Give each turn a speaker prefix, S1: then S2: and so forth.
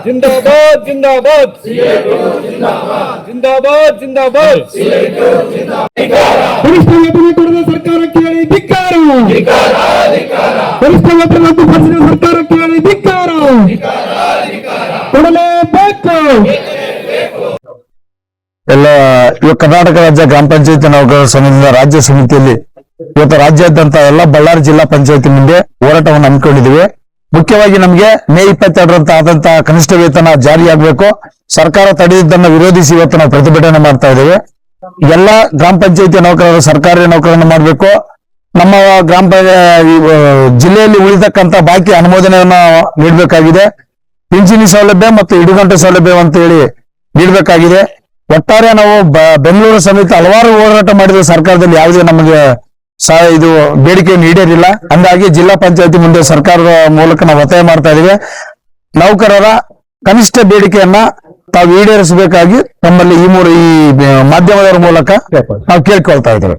S1: जिंदाबाद जिंदाबाद जिंदाबाद जिंदाबाद
S2: ಕನಿಷ್ಠ ವೇತನ ಕೊಡದ ಸರ್ಕಾರಕ್ಕೆ ಹೇಳಿ ಧಿಕ್ಕಾರ. ಕನಿಷ್ಠ ವೇತನ ರದ್ದುಪಡಿಸಿದ ಸರ್ಕಾರಕ್ಕೆ ಹೇಳಿ ಧಿಕ್ಕಾರ. ಕೊಡಲೇಬೇಕು.
S3: ಎಲ್ಲ ಕರ್ನಾಟಕ ರಾಜ್ಯ ಗ್ರಾಮ ಪಂಚಾಯತಿ ನೌಕರರ ಸಂಘದಿಂದ ರಾಜ್ಯ ಸಮಿತಿಯಲ್ಲಿ ಇವತ್ತು ರಾಜ್ಯಾದ್ಯಂತ ಎಲ್ಲ ಬಳ್ಳಾರಿ ಜಿಲ್ಲಾ ಪಂಚಾಯತಿ ಮುಂದೆ ಹೋರಾಟವನ್ನು ಹಮ್ಮಿಕೊಂಡಿದ್ದೀವಿ. ಮುಖ್ಯವಾಗಿ ನಮಗೆ ಮೇ 22ರಂತ ಆದಂತಹ ಕನಿಷ್ಠ ವೇತನ ಜಾರಿಯಾಗಬೇಕು. ಸರ್ಕಾರ ತಡೆದಿದ್ದನ್ನು ವಿರೋಧಿಸಿ ಇವತ್ತು ನಾವು ಪ್ರತಿಭಟನೆ ಮಾಡ್ತಾ ಇದ್ದೇವೆ. ಎಲ್ಲ ಗ್ರಾಮ ಪಂಚಾಯತಿ ನೌಕರರು ಸರ್ಕಾರಿ ನೌಕರನ್ನು ಮಾಡಬೇಕು. ನಮ್ಮ ಜಿಲ್ಲೆಯಲ್ಲಿ ಉಳಿದಕ್ಕಂತ ಬಾಕಿ ಅನುಮೋದನೆಯನ್ನ ನೀಡಬೇಕಾಗಿದೆ. ಪಿಂಚಣಿ ಸೌಲಭ್ಯ ಮತ್ತು ಇಡುಗಂಟೆ ಸೌಲಭ್ಯ ಅಂತ ಹೇಳಿ ನೀಡಬೇಕಾಗಿದೆ. ಒಟ್ಟಾರೆ ನಾವು ಬೆಂಗಳೂರು ಸಮೇತ ಹಲವಾರು ಹೋರಾಟ ಮಾಡಿದ ಸರ್ಕಾರದಲ್ಲಿ ಯಾವುದೇ ನಮಗೆ ಇದು ಬೇಡಿಕೆಯನ್ನು ಈಡೇರಿಲ್ಲ. ಹಂಗಾಗಿ ಜಿಲ್ಲಾ ಪಂಚಾಯತಿ ಮುಂದೆ ಸರ್ಕಾರದ ಮೂಲಕ ನಾವು ಒತ್ತಾಯ ಮಾಡ್ತಾ ಇದೀವಿ. ನೌಕರರ ಕನಿಷ್ಠ ಬೇಡಿಕೆಯನ್ನ ತಾವು ಈಡೇರಿಸಬೇಕಾಗಿ ನಮ್ಮಲ್ಲಿ ಈ ಮಾಧ್ಯಮದವರ ಮೂಲಕ ನಾವು ಕೇಳ್ಕೊಳ್ತಾ ಇದ್ದೇವೆ.